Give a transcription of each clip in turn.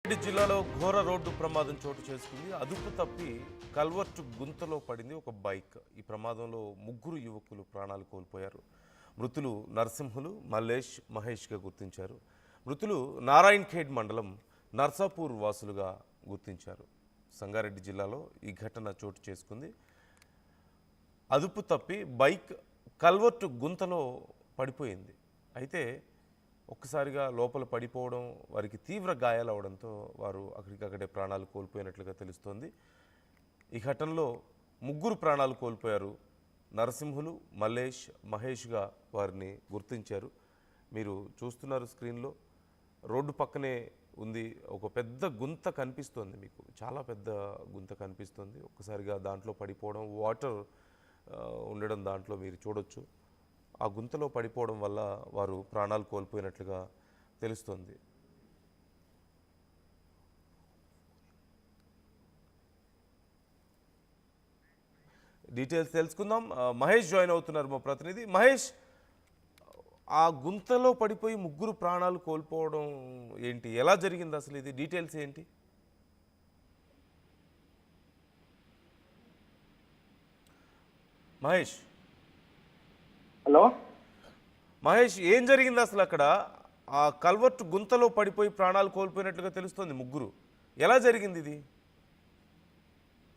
రంగారెడ్డి జిల్లాలో ఘోర రోడ్డు ప్రమాదం చోటు చేసుకుంది. అదుపు తప్పి కల్వర్టు గుంతలో పడింది ఒక బైక్. ఈ ప్రమాదంలో ముగ్గురు యువకులు ప్రాణాలు కోల్పోయారు. మృతులు నరసింహులు, మల్లేష్, మహేష్గా గుర్తించారు. మృతులు నారాయణ్ ఖేడ్ మండలం నర్సాపూర్ వాసులుగా గుర్తించారు. సంగారెడ్డి జిల్లాలో ఈ ఘటన చోటు చేసుకుంది. అదుపు తప్పి బైక్ కల్వర్టు గుంతలో పడిపోయింది. అయితే ఒక్కసారిగా లోపల పడిపోవడం, వారికి తీవ్ర గాయాలవడంతో వారు అక్కడికక్కడే ప్రాణాలు కోల్పోయినట్లుగా తెలుస్తోంది. ఈ ఘటనలో ముగ్గురు ప్రాణాలు కోల్పోయారు. నరసింహులు, మల్లేష్, మహేష్గా వారిని గుర్తించారు. మీరు చూస్తున్నారు స్క్రీన్లో, రోడ్డు పక్కనే ఉంది ఒక పెద్ద గుంత కనిపిస్తోంది. మీకు చాలా పెద్ద గుంత కనిపిస్తుంది. ఒక్కసారిగా దాంట్లో పడిపోవడం, వాటర్ ఉండడం దాంట్లో మీరు చూడొచ్చు. ఆ గుంతలో పడిపోవడం వల్ల వారు ప్రాణాలు కోల్పోయినట్లుగా తెలుస్తోంది. డీటెయిల్స్ తెలుసుకుందాం. మహేష్ జాయిన్ అవుతున్నారు, మా ప్రతినిధి. మహేష్, ఆ గుంతలో పడిపోయి ముగ్గురు ప్రాణాలు కోల్పోవడం ఏంటి, ఎలా జరిగింది అసలు, ఇది డీటెయిల్స్ ఏంటి? మహేష్ హలో మహేష్, ఏం జరిగింది అసలు అక్కడ? ఆ కల్వర్ట్ గుంతలో పడిపోయి ప్రాణాలు కోల్పోయినట్లుగా తెలుస్తుంది ముగ్గురు. ఎలా జరిగింది ఇది?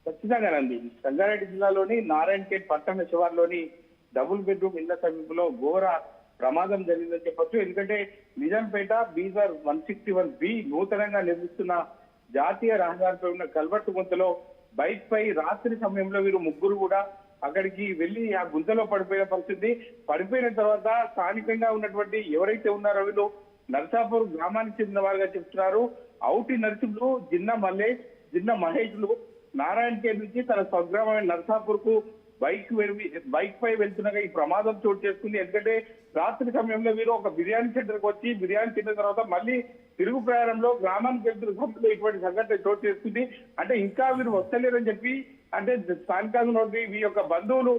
ఖచ్చితంగానండి. సంగారెడ్డి జిల్లాలోని నారాయణఖేడ్ పట్టణ శివార్లోని డబుల్ బెడ్రూమ్ ఇళ్ల సమీపంలో ఘోర ప్రమాదం జరిగిందని చెప్పొచ్చు. ఎందుకంటే నిజాంపేట బీజర్ 161B నూతనంగా నిర్మిస్తున్న జాతీయ రహదారిపై ఉన్న కల్వర్టు గుంతలో బైక్ పై రాత్రి సమయంలో వీరు ముగ్గురు కూడా అక్కడికి వెళ్లి ఆ గుంతలో పడిపోయిన పరిస్థితి. పడిపోయిన తర్వాత స్థానికంగా ఉన్నటువంటి ఎవరైతే ఉన్నారో వీళ్ళు నర్సాపూర్ గ్రామానికి చెందిన వారుగా చెప్తున్నారు. ఔటి నరసింహులు, జిన్న మల్లేష్, జిన్న మహేష్లు నారాయణఖేడ్ నుంచి తన స్వగ్రామమైన నర్సాపూర్ కు బైక్ పై వెళ్తుండగా ఈ ప్రమాదం చోటు చేసుకుంది. ఎందుకంటే రాత్రి సమయంలో వీరు ఒక బిర్యానీ సెంటర్కి వచ్చి బిర్యానీ తిన్న తర్వాత మళ్ళీ తిరుగు ప్రయాణంలో గ్రామానికి వెళ్తున్న సమయంలో ఇటువంటి సంఘటన చోటు చేసుకుంది. అంటే ఇంకా వీరు వస్తలేరని చెప్పి అంటే స్థానికంగా ఈ యొక్క బంధువులు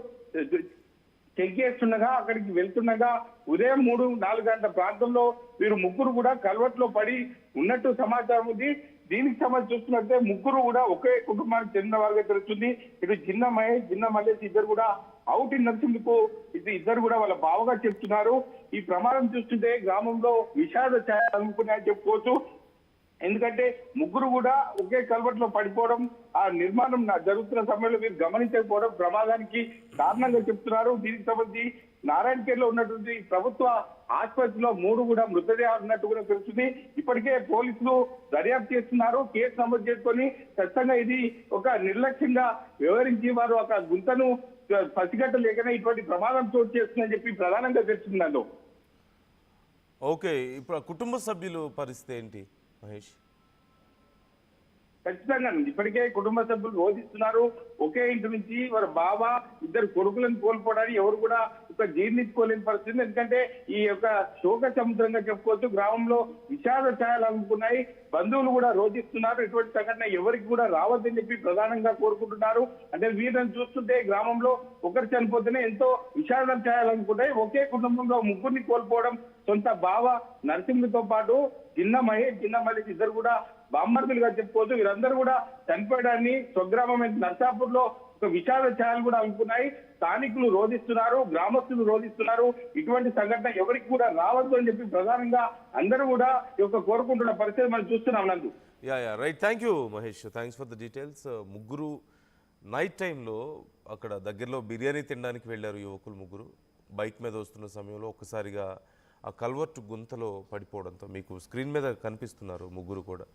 చెక్ చేస్తుండగా అక్కడికి వెళ్తుండగా ఉదయం 3-4 గంటల ప్రాంతంలో వీరు ముగ్గురు కూడా కల్వర్ట్ లో పడి ఉన్నట్టు సమాచారం ఉంది. దీనికి సంబంధించి చూస్తున్నట్టే ముగ్గురు కూడా ఒకే కుటుంబానికి చెందిన వారిగా తెలుస్తుంది. ఇటు జిన్న మహేష్, జిన్న మల్లేష్ ఇద్దరు కూడా ఔటి నరసింహకు ఇద్దరు కూడా వాళ్ళ బావగా చెప్తున్నారు. ఈ ప్రమాదం చూస్తుంటే గ్రామంలో విషాద ఛాయ అనుకున్నాయని చెప్పుకోవచ్చు. ఎందుకంటే ముగ్గురు కూడా ఒకే కల్వర్ట్ లో పడిపోవడం, ఆ నిర్మాణం జరుగుతున్న సమయంలో మీరు గమనించకపోవడం ప్రమాదానికి కారణంగా చెప్తున్నారు. దీనికి సంబంధించి నారాయణఖేడ్ లో ఉన్నటువంటి ప్రభుత్వ ఆసుపత్రిలో 3 కూడా మృతదేహాలు ఉన్నట్టు కూడా తెలుస్తుంది. ఇప్పటికే పోలీసులు దర్యాప్తు చేస్తున్నారు. కేసు నమోదు చేసుకొని ఖచ్చితంగా ఇది ఒక నిర్లక్ష్యంగా వ్యవహరించి వారు ఒక గుంతను పసిగట్టలేకనే ఇటువంటి ప్రమాదం చోటు చేస్తుందని చెప్పి ప్రధానంగా తెలుస్తున్నారు. ఓకే, ఇప్పుడు కుటుంబ సభ్యులు పరిస్థితి ఏంటి మహేష్? ఖచ్చితంగా ఇప్పటికే కుటుంబ సభ్యులు రోధిస్తున్నారు. ఒకే ఇంటి నుంచి వారి బావ, ఇద్దరు కొడుకులను కోల్పోవడానికి ఎవరు కూడా ఒక జీర్ణించుకోలేని పరిస్థితి. ఎందుకంటే ఈ యొక్క శోక సముద్రంగా చెప్పుకోవచ్చు. గ్రామంలో విషాద ఛాయలు అందుకున్నాయి. బంధువులు కూడా రోధిస్తున్నారు. ఇటువంటి సంఘటన ఎవరికి కూడా రావద్దని చెప్పి ప్రధానంగా కోరుకుంటున్నారు. అంటే వీళ్ళని చూస్తుంటే గ్రామంలో ఒకరు చనిపోతేనే ఎంతో విషాద ఛాయలు అందుకున్నాయి. ఒకే కుటుంబంలో ముగ్గురిని కోల్పోవడం, సొంత బావ నరసింహులతో పాటు జిన్న మహేష్, జిన్న మల్లేష్ ఇద్దరు కూడా బామ్మర్దులుగా చెప్పుకోవచ్చు. వీరందరూ కూడా చనిపోయడాన్ని స్వగ్రామమైన నర్సాపూర్ లో ఒక విషాద ఛాయలు కూడా అనుకున్నాయి. స్థానికులు రోధిస్తున్నారు, గ్రామస్తులు రోధిస్తున్నారు. ఇటువంటి సంఘటన ఎవరికి కూడా రావద్దు అని చెప్పి ప్రధానంగా అందరూ కూడా కోరుకుంటున్న పరిస్థితి మనం చూస్తున్నాం. నందు right, thank you Mahesh, thanks for the details. ముగ్గురు నైట్ టైంలో అక్కడ దగ్గరలో బిర్యానీ తినడానికి వెళ్ళారు యువకులు ముగ్గురు. బైక్ మీద వస్తున్న సమయంలో ఒక్కసారిగా ఆ కల్వర్ట్ గుంతలో పడిపోవడంతో మీకు స్క్రీన్ మీద కనిపిస్తున్నారు ముగ్గురు కూడా.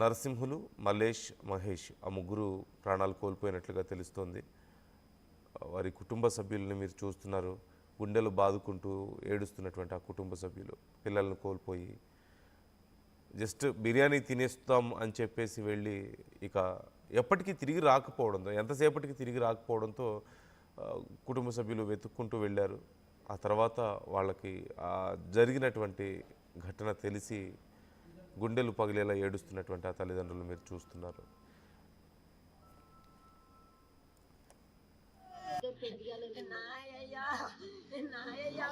నరసింహులు, మల్లేష్, మహేష్ ఆ ముగ్గురు ప్రాణాలు కోల్పోయినట్లుగా తెలుస్తోంది. వారి కుటుంబ సభ్యులను మీరు చూస్తున్నారు. గుండెలు బాదుకుంటూ ఏడుస్తున్నటువంటి ఆ కుటుంబ సభ్యులు పిల్లలను కోల్పోయి జస్ట్ బిర్యానీ తినేస్తాం అని చెప్పేసి వెళ్ళి ఇక ఎప్పటికీ తిరిగి రాకపోవడంతో, ఎంతసేపటికి తిరిగి రాకపోవడంతో కుటుంబ సభ్యులు వెతుక్కుంటూ వెళ్ళారు. ఆ తర్వాత వాళ్ళకి జరిగినటువంటి ఘటన తెలిసి గుండెలు పగిలేలా ఏడుస్తున్నటువంటి ఆ తల్లిదండ్రులు మీరు చూస్తున్నారు.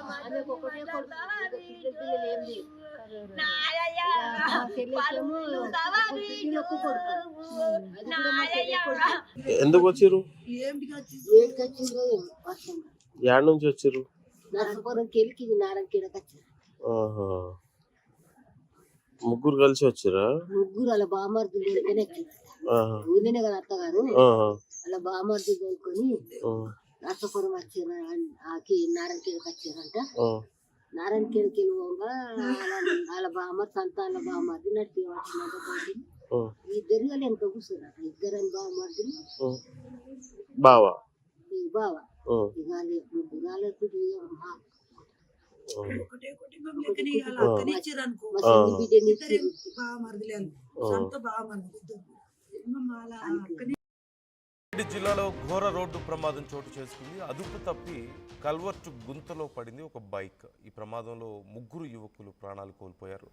ఆమె ఒకటే కొడుకు, పిల్లలు ఏం లేదు. ఎందుకు వచ్చిర్రు? యాడ్ నుంచి వచ్చిర్రు? నర్సపురంకి వెళ్ళి నారాయణఖేడకి వచ్చారు. ఆహా. ముగ్గురు కలిసి వచ్చిరా? ముగ్గురు అలా బామర్ది దొరికనే ఊళ్ళనే కదా అత్తగారు అలా బామర్ది దొరుకుని నర్సపురం వచ్చారు. నారాయణఖేడకి వచ్చారంట. నారాయణఖేడకి వెళ్ళిపోగా వాళ్ళ బామర్ సంతాన బామర్ది నడిపి వచ్చినట్టు ఇద్దరు వాళ్ళు ఎంత కూర్చున్నారట. ఇద్దరని బామర్ది బావా బావ ఇక ముగ్గురు జిల్లాలో ఘోర రోడ్డు ప్రమాదం చోటు చేసుకుంది. అదుపు తప్పి కల్వర్టు గుంతలో పడింది ఒక బైక్. ఈ ప్రమాదంలో ముగ్గురు యువకులు ప్రాణాలు కోల్పోయారు.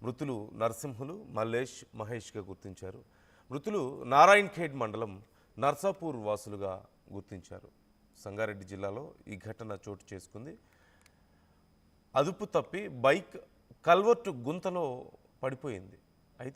మృతులు నరసింహులు, మల్లేష్, మహేష్గా గుర్తించారు. మృతులు నారాయణఖేడ్ మండలం నర్సాపూర్ వాసులుగా గుర్తించారు. సంగారెడ్డి జిల్లాలో ఈ ఘటన చోటు చేసుకుంది. అదుపు తప్పి బైక్ కల్వర్టు గుంతలో పడిపోయింది.